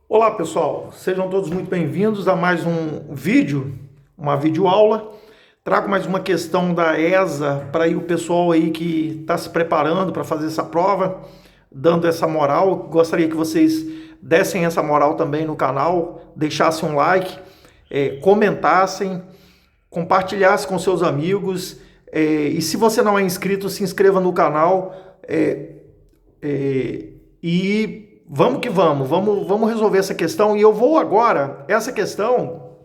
Olá pessoal, sejam todos muito bem-vindos a mais um vídeo, uma videoaula. Trago mais uma questão da ESA para o pessoal aí que está se preparando para fazer essa prova, dando essa moral. Gostaria que vocês dessem essa moral também no canal, deixassem um like, comentassem, compartilhassem com seus amigos, e se você não é inscrito, se inscreva no canal, e vamos que vamos resolver essa questão. E eu vou agora, essa questão,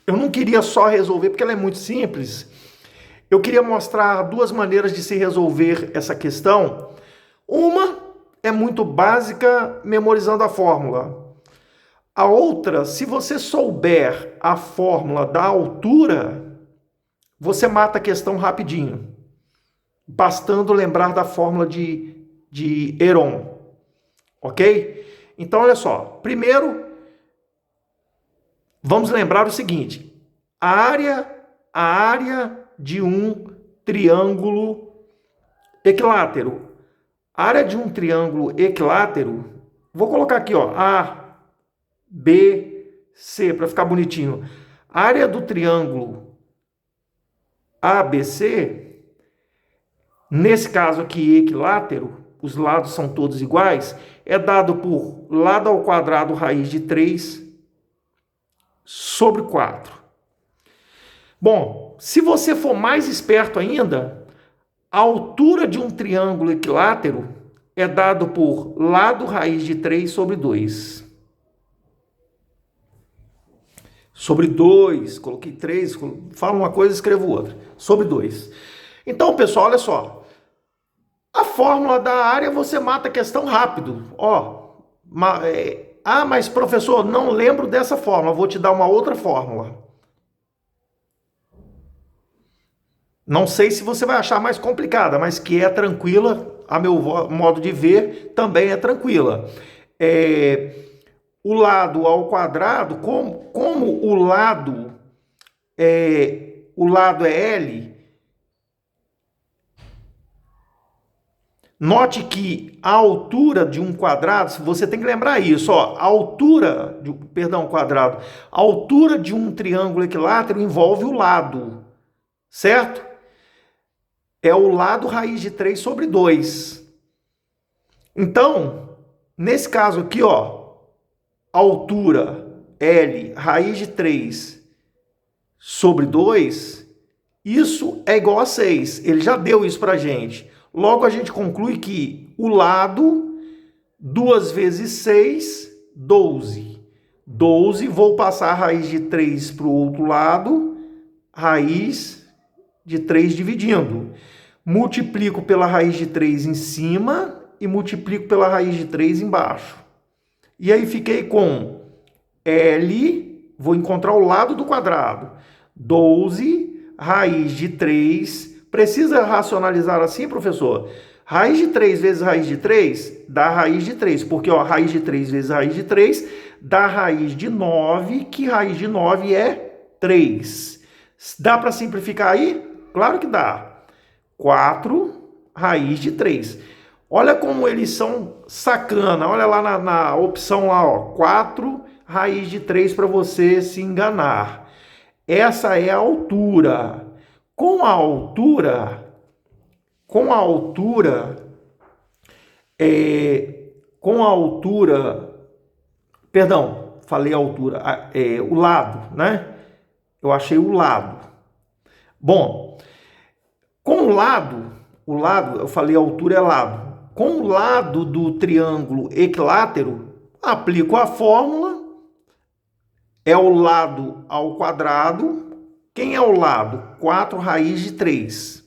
eu não queria só resolver, porque ela é muito simples. Eu queria mostrar duas maneiras de se resolver essa questão. Uma é muito básica, memorizando a fórmula. A outra, se você souber a fórmula da altura, você mata a questão rapidinho, bastando lembrar da fórmula de Heron. Ok? Então, olha só. Primeiro, vamos lembrar o seguinte. A área de um triângulo equilátero. A área de um triângulo equilátero, vou colocar aqui, ó, A, B, C, para ficar bonitinho. A área do triângulo ABC, nesse caso aqui, equilátero, os lados são todos iguais, é dado por lado ao quadrado raiz de 3 sobre 4. Bom, se você for mais esperto ainda, a altura de um triângulo equilátero é dado por lado raiz de 3 sobre 2. Sobre 2, coloquei 3, falo uma coisa e escrevo outra. Sobre 2. Então, pessoal, olha só. A fórmula da área você mata a questão rápido. Mas professor, não lembro dessa fórmula. Vou te dar uma outra fórmula. Não sei se você vai achar mais complicada, mas que é tranquila, a meu modo de ver, também é tranquila. O lado ao quadrado, como o lado é L. Note que a altura de um quadrado, você tem que lembrar isso, ó, a altura de um triângulo equilátero envolve o lado, certo? É o lado raiz de 3 sobre 2. Então, nesse caso aqui, ó, altura L raiz de 3 sobre 2, isso é igual a 6. Ele já deu isso pra gente. Logo, a gente conclui que o lado, 2 vezes 6, 12. 12, vou passar a raiz de 3 para o outro lado, raiz de 3 dividindo. Multiplico pela raiz de 3 em cima e multiplico pela raiz de 3 embaixo. E aí fiquei com L, vou encontrar o lado do quadrado. 12, raiz de 3. Precisa racionalizar assim, professor? Raiz de 3 vezes raiz de 3 dá raiz de 3, porque ó, raiz de 3 vezes raiz de 3 dá raiz de 9, que raiz de 9 é 3. Dá para simplificar aí? Claro que dá. 4 raiz de 3. Olha como eles são sacana. Olha lá na opção lá, ó, 4 raiz de 3 para você se enganar. Essa é a altura. Com a altura, perdão, falei altura, o lado, né? Eu achei o lado. Bom, com o lado, eu falei altura é lado. Com o lado do triângulo equilátero, aplico a fórmula, é o lado ao quadrado. Quem é o lado? 4 raiz de 3.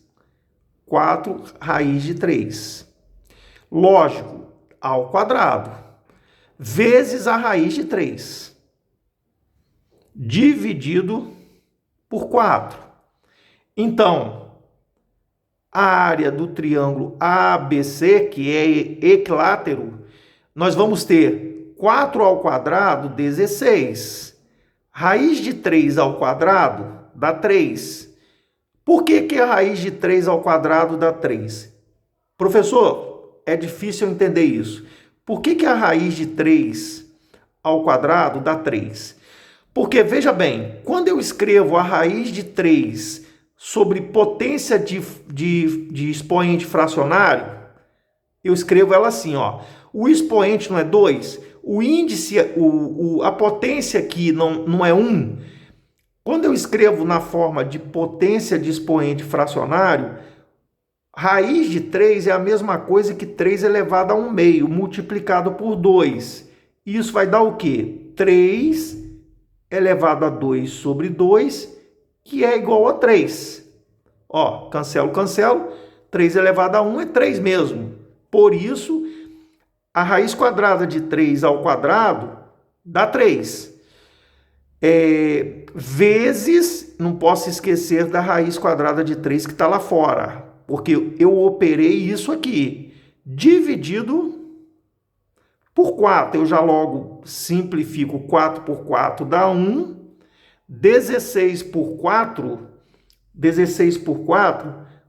4 raiz de 3. Lógico, ao quadrado. Vezes a raiz de 3. Dividido por 4. Então, a área do triângulo ABC, que é equilátero, nós vamos ter 4 ao quadrado, 16. Raiz de 3 ao quadrado dá 3. Por que a raiz de 3 ao quadrado dá 3? Professor, é difícil entender isso. Por que a raiz de 3 ao quadrado dá 3. Porque, veja bem, quando eu escrevo a raiz de 3 sobre potência de expoente fracionário, eu escrevo ela assim, ó. O expoente não é 2, o índice, a potência aqui não é 1. Quando eu escrevo na forma de potência de expoente fracionário, raiz de 3 é a mesma coisa que 3 elevado a 1 meio, multiplicado por 2. Isso vai dar o quê? 3 elevado a 2 sobre 2, que é igual a 3. Ó, cancelo, cancelo. 3 elevado a 1 é 3 mesmo. Por isso, a raiz quadrada de 3 ao quadrado dá 3. Vezes, não posso esquecer da raiz quadrada de 3 que está lá fora, porque eu operei isso aqui, dividido por 4. Eu já logo simplifico 4 por 4 dá 1, 16 por 4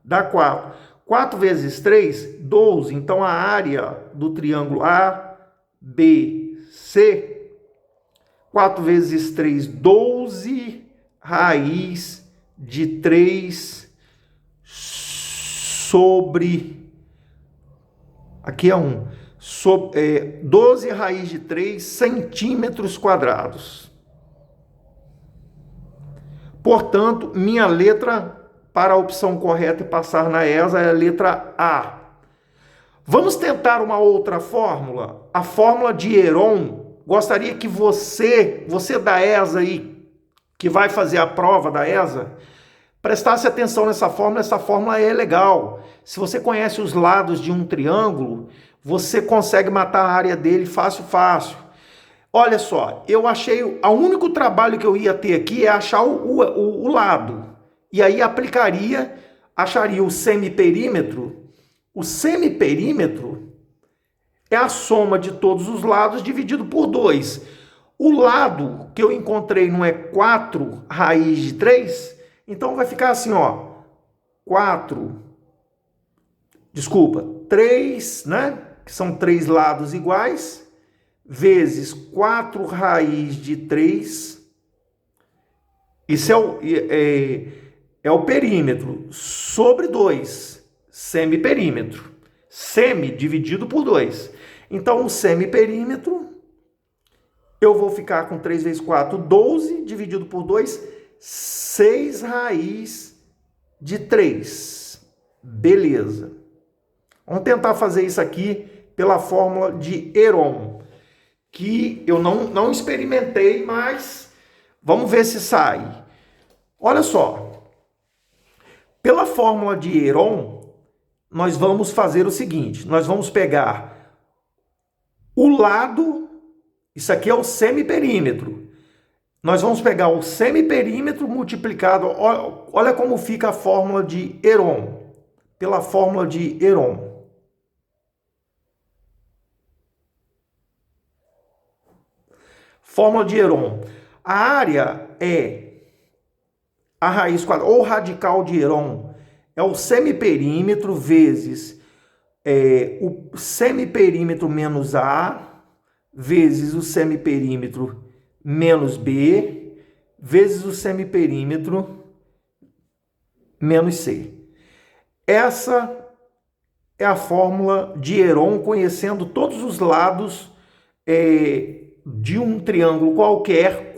dá 4. 4 vezes 3, 12. Então, a área do triângulo ABC, 4 vezes 3, 12, raiz de 3 sobre... Aqui é 1. 12 raiz de 3 centímetros quadrados. Portanto, minha letra para a opção correta e passar na ESA é a letra A. Vamos tentar uma outra fórmula? A fórmula de Heron. Gostaria que você da ESA aí, que vai fazer a prova da ESA, prestasse atenção nessa fórmula. Essa fórmula é legal. Se você conhece os lados de um triângulo, você consegue matar a área dele fácil, fácil. Olha só, eu achei, o único trabalho que eu ia ter aqui é achar o lado. E aí acharia o semiperímetro. O semiperímetro é a soma de todos os lados dividido por 2. O lado que eu encontrei não é 4 raiz de 3? Então vai ficar assim, ó. 3, né? Que são 3 lados iguais, vezes 4 raiz de 3. Isso é o perímetro sobre 2, semiperímetro. Semi dividido por 2. Então, o semiperímetro, eu vou ficar com 3 vezes 4, 12, dividido por 2, 6 raiz de 3. Beleza. Vamos tentar fazer isso aqui pela fórmula de Heron, que eu não experimentei, mas vamos ver se sai. Olha só, pela fórmula de Heron, nós vamos fazer o seguinte, nós vamos pegar o lado, isso aqui é o semiperímetro, nós vamos pegar o semiperímetro multiplicado, olha como fica a fórmula de Heron, pela fórmula de Heron. Fórmula de Heron. A área é a raiz quadrada, ou radical de Heron, é o semiperímetro vezes o semiperímetro menos A, vezes o semiperímetro menos B, vezes o semiperímetro menos C. Essa é a fórmula de Heron, conhecendo todos os lados de um triângulo qualquer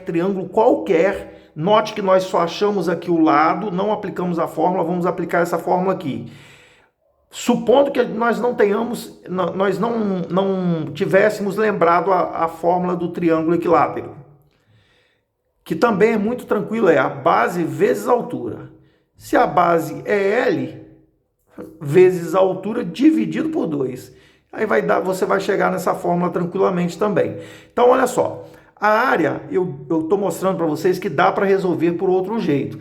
triângulo qualquer. Note que nós só achamos aqui o lado, não aplicamos a fórmula, vamos aplicar essa fórmula aqui. Supondo que nós não tivéssemos lembrado a fórmula do triângulo equilátero, que também é muito tranquilo, é a base vezes a altura. Se a base é L, vezes a altura dividido por 2. Aí você vai chegar nessa fórmula tranquilamente também. Então, olha só. A área, eu estou mostrando para vocês que dá para resolver por outro jeito.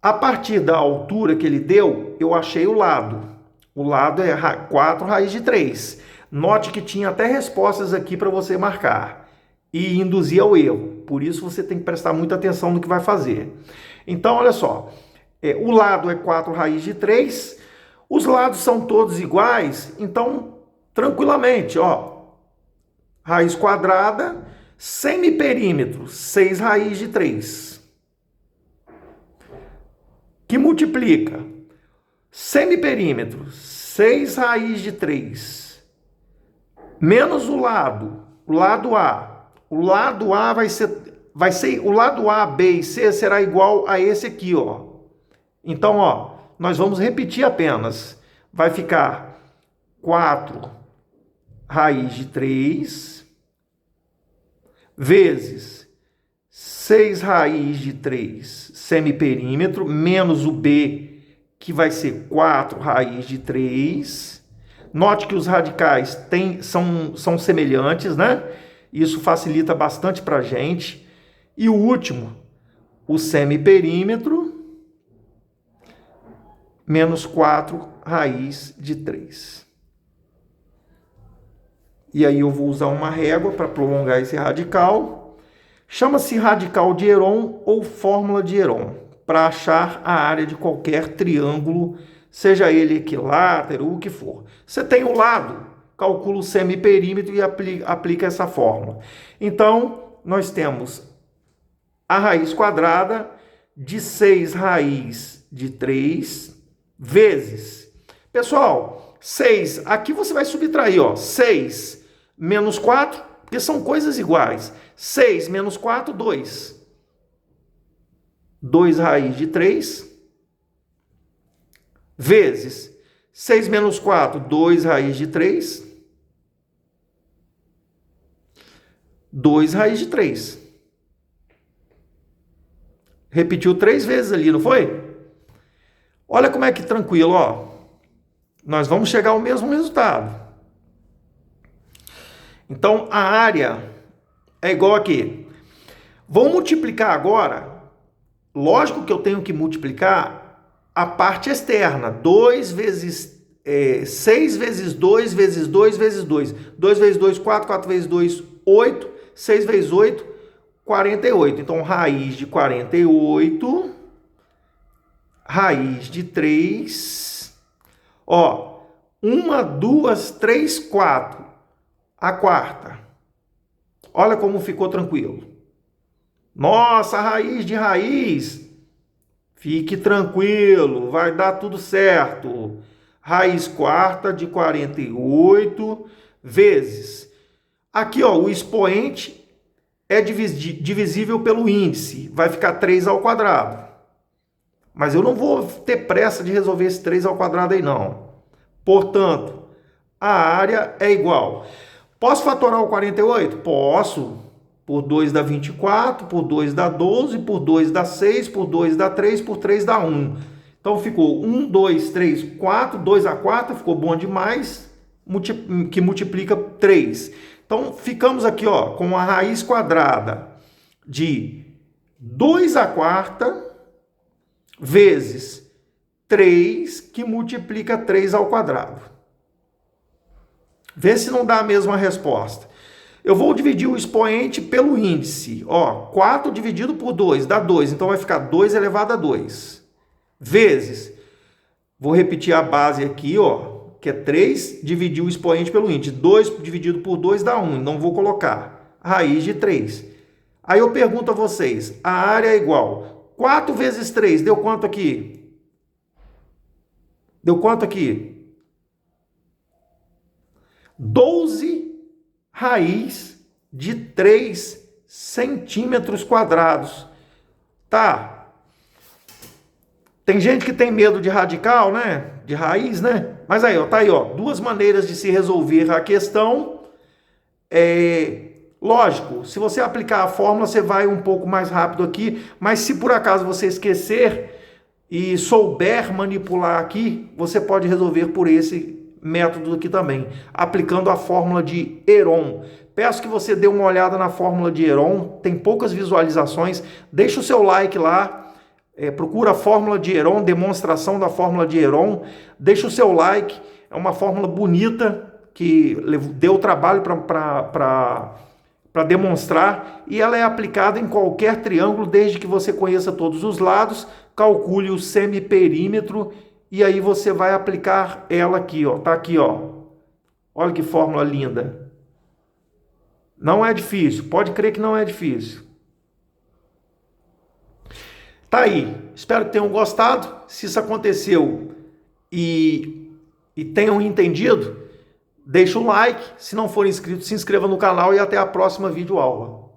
A partir da altura que ele deu, eu achei o lado. O lado é 4 raiz de 3. Note que tinha até respostas aqui para você marcar e induzir ao erro. Por isso você tem que prestar muita atenção no que vai fazer. Então, olha só. O lado é 4 raiz de 3. Os lados são todos iguais, então, tranquilamente, ó. raiz quadrada, semiperímetro, 6 raiz de 3. Que multiplica semiperímetro, 6 raiz de 3, menos o lado A. O lado A vai ser o lado A, B e C será igual a esse aqui, ó. Então, ó, nós vamos repetir apenas. Vai ficar 4 raiz de 3 vezes 6 raiz de 3 semiperímetro, menos o B, que vai ser 4 raiz de 3. Note que os radicais são semelhantes, né? Isso facilita bastante para a gente. E o último, o semiperímetro, menos 4 raiz de 3. E aí eu vou usar uma régua para prolongar esse radical. Chama-se radical de Heron ou fórmula de Heron, para achar a área de qualquer triângulo, seja ele equilátero ou o que for. Você tem o lado, calcula o semiperímetro e aplica essa fórmula. Então, nós temos a raiz quadrada de 6 raiz de 3 vezes. Pessoal, 6, aqui você vai subtrair, ó, 6 menos 4, porque são coisas iguais. 6 menos 4, 2. 2 raiz de 3 vezes 6 menos 4, 2 raiz de 3. 2 raiz de 3. Repetiu 3 vezes ali, não foi? Olha como é que tranquilo, ó. Nós vamos chegar ao mesmo resultado. Então, a área é igual aqui. Vou multiplicar agora. Lógico que eu tenho que multiplicar a parte externa. 2 vezes 6 vezes 2 vezes 2 vezes 2. 2 vezes 2, 4. 4 vezes 2, 8. 6 vezes 8, 48. Então, raiz de 48, raiz de 3. Ó, 1, 2, 3, 4. A quarta. Olha como ficou tranquilo. Nossa, raiz de raiz. Fique tranquilo, vai dar tudo certo. Raiz quarta de 48 vezes. Aqui, ó, o expoente é divisível pelo índice. Vai ficar 3 ao quadrado. Mas eu não vou ter pressa de resolver esse 3 ao quadrado aí, não. Portanto, a área é igual. Posso fatorar o 48? Posso. Por 2 dá 24, por 2 dá 12, por 2 dá 6, por 2 dá 3, por 3 dá 1. Então ficou 1, 2, 3, 4, 2 a 4, ficou bom demais, que multiplica 3. Então ficamos aqui, ó, com a raiz quadrada de 2 a quarta vezes 3, que multiplica 3 ao quadrado. Vê se não dá a mesma resposta. Eu vou dividir o expoente pelo índice. Ó, 4 dividido por 2 dá 2. Então vai ficar 2 elevado a 2. Vezes. Vou repetir a base aqui, ó, que é 3, dividir o expoente pelo índice. 2 dividido por 2 dá 1. Não vou colocar. Raiz de 3. Aí eu pergunto a vocês, a área é igual. 4 vezes 3 deu quanto aqui? Deu quanto aqui? 12 raiz de 3 centímetros quadrados. Tá. Tem gente que tem medo de radical, né? De raiz, né? Mas aí, ó, tá aí, ó, duas maneiras de se resolver a questão. Lógico, se você aplicar a fórmula, você vai um pouco mais rápido aqui, mas se por acaso você esquecer e souber manipular aqui, você pode resolver por esse método aqui também, aplicando a fórmula de Heron. Peço que você dê uma olhada na fórmula de Heron, tem poucas visualizações, deixa o seu like lá, procura a fórmula de Heron, demonstração da fórmula de Heron, deixa o seu like, é uma fórmula bonita, que deu trabalho para demonstrar, e ela é aplicada em qualquer triângulo, desde que você conheça todos os lados, calcule o semiperímetro, e aí você vai aplicar ela aqui, ó. Tá aqui, ó. Olha que fórmula linda. Não é difícil, pode crer que não é difícil. Tá aí, espero que tenham gostado. Se isso aconteceu e tenham entendido, deixa um like. Se não for inscrito, se inscreva no canal e até a próxima videoaula.